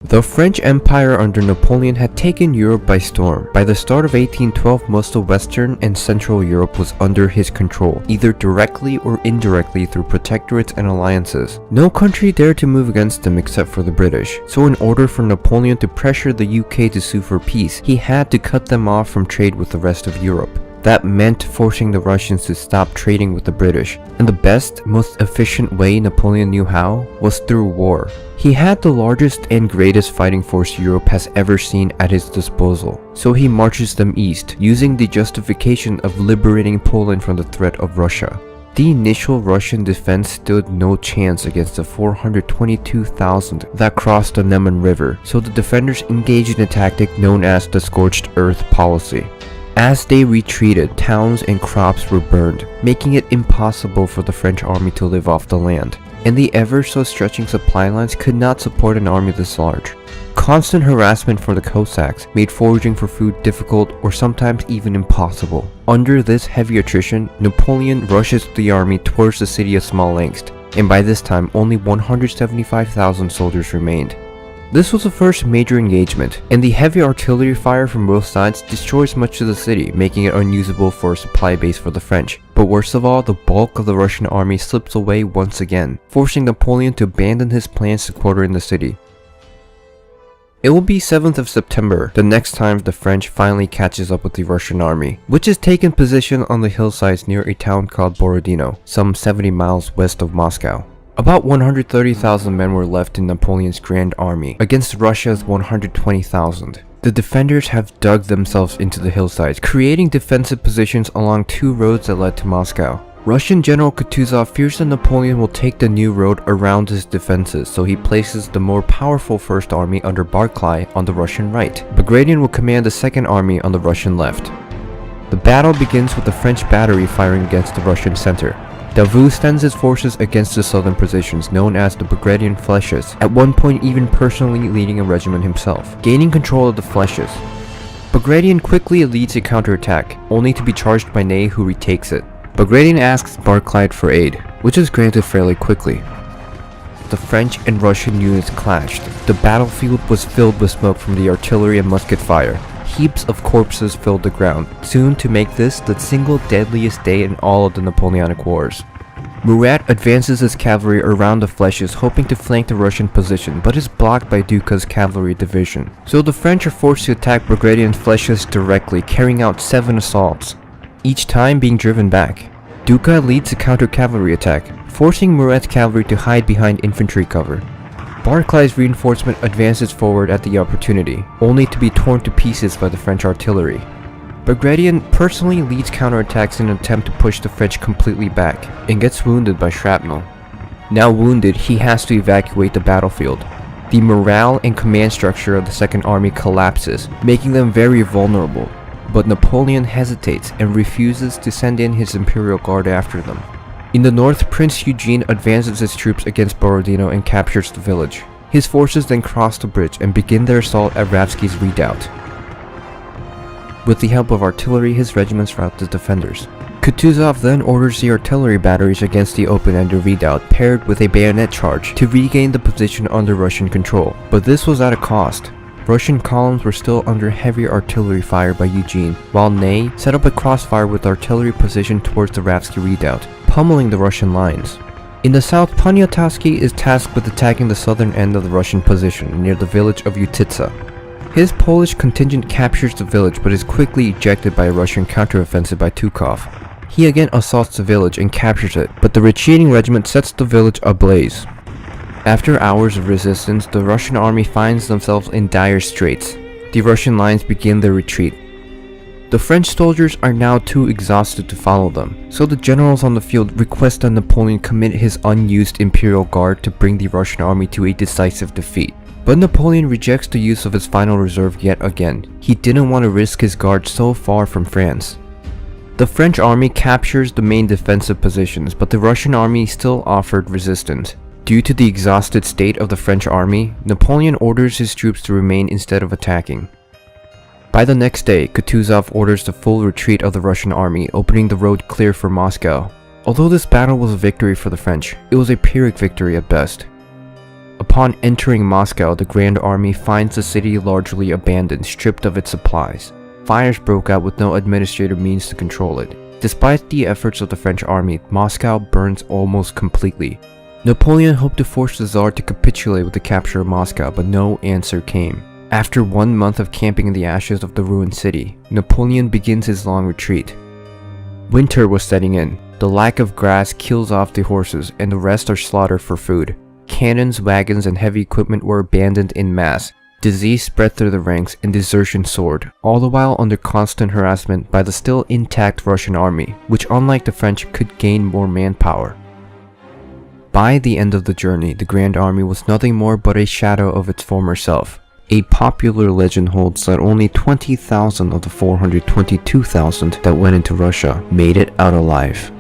The French Empire under Napoleon had taken Europe by storm. By the start of 1812, most of Western and Central Europe was under his control, either directly or indirectly through protectorates and alliances. No country dared to move against them except for the British, so in order for Napoleon to pressure the UK to sue for peace, he had to cut them off from trade with the rest of Europe. That meant forcing the Russians to stop trading with the British, and the best, most efficient way Napoleon knew how was through war. He had the largest and greatest fighting force Europe has ever seen at his disposal, so he marches them east, using the justification of liberating Poland from the threat of Russia. The initial Russian defense stood no chance against the 422,000 that crossed the Neman River, so the defenders engaged in a tactic known as the scorched earth policy. As they retreated, towns and crops were burned, making it impossible for the French army to live off the land, and the ever-so-stretching supply lines could not support an army this large. Constant harassment from the Cossacks made foraging for food difficult or sometimes even impossible. Under this heavy attrition, Napoleon rushes the army towards the city of Smolensk, and by this time only 175,000 soldiers remained. This was the first major engagement, and the heavy artillery fire from both sides destroys much of the city, making it unusable for a supply base for the French. But worst of all, the bulk of the Russian army slips away once again, forcing Napoleon to abandon his plans to quarter in the city. It will be 7th of September, the next time the French finally catches up with the Russian army, which has taken position on the hillsides near a town called Borodino, some 70 miles west of Moscow. About 130,000 men were left in Napoleon's Grand Army, against Russia's 120,000. The defenders have dug themselves into the hillsides, creating defensive positions along two roads that led to Moscow. Russian General Kutuzov fears that Napoleon will take the new road around his defenses, so he places the more powerful First Army under Barclay on the Russian right. Bagration will command the Second Army on the Russian left. The battle begins with the French battery firing against the Russian center. Davout sends his forces against the southern positions known as the Bagration Flèches, at one point even personally leading a regiment himself, gaining control of the Flèches. Bagration quickly leads a counterattack, only to be charged by Ney, who retakes it. Bagration asks Barclay for aid, which is granted fairly quickly. The French and Russian units clashed. The battlefield was filled with smoke from the artillery and musket fire. Heaps of corpses filled the ground, soon to make this the single deadliest day in all of the Napoleonic Wars. Murat advances his cavalry around the Flèches, hoping to flank the Russian position, but is blocked by Duca's cavalry division. So the French are forced to attack Bagration's Flèches directly, carrying out 7 assaults, each time being driven back. Duca leads a counter-cavalry attack, forcing Murat's cavalry to hide behind infantry cover. Barclay's reinforcement advances forward at the opportunity, only to be torn to pieces by the French artillery. Bagration personally leads counterattacks in an attempt to push the French completely back, and gets wounded by shrapnel. Now wounded, he has to evacuate the battlefield. The morale and command structure of the Second Army collapses, making them very vulnerable, but Napoleon hesitates and refuses to send in his Imperial Guard after them. In the north, Prince Eugene advances his troops against Borodino and captures the village. His forces then cross the bridge and begin their assault at Ratsky's redoubt. With the help of artillery, his regiments rout the defenders. Kutuzov then orders the artillery batteries against the open-ended redoubt, paired with a bayonet charge, to regain the position under Russian control, but this was at a cost. Russian columns were still under heavy artillery fire by Eugene, while Ney set up a crossfire with artillery positioned towards the Ratsky redoubt, pummeling the Russian lines. In the south, Poniatowski is tasked with attacking the southern end of the Russian position near the village of Utitsa. His Polish contingent captures the village but is quickly ejected by a Russian counteroffensive by Tukov. He again assaults the village and captures it, but the retreating regiment sets the village ablaze. After hours of resistance, the Russian army finds themselves in dire straits. The Russian lines begin their retreat. The French soldiers are now too exhausted to follow them, so the generals on the field request that Napoleon commit his unused Imperial Guard to bring the Russian army to a decisive defeat. But Napoleon rejects the use of his final reserve yet again. He didn't want to risk his guard so far from France. The French army captures the main defensive positions, but the Russian army still offered resistance. Due to the exhausted state of the French army, Napoleon orders his troops to remain instead of attacking. By the next day, Kutuzov orders the full retreat of the Russian army, opening the road clear for Moscow. Although this battle was a victory for the French, it was a Pyrrhic victory at best. Upon entering Moscow, the Grand Army finds the city largely abandoned, stripped of its supplies. Fires broke out with no administrative means to control it. Despite the efforts of the French army, Moscow burns almost completely. Napoleon hoped to force the Tsar to capitulate with the capture of Moscow, but no answer came. After 1 month of camping in the ashes of the ruined city, Napoleon begins his long retreat. Winter was setting in. The lack of grass kills off the horses, and the rest are slaughtered for food. Cannons, wagons, and heavy equipment were abandoned en masse. Disease spread through the ranks, and desertion soared, all the while under constant harassment by the still intact Russian army, which unlike the French could gain more manpower. By the end of the journey, the Grand Army was nothing more but a shadow of its former self. A popular legend holds that only 20,000 of the 422,000 that went into Russia made it out alive.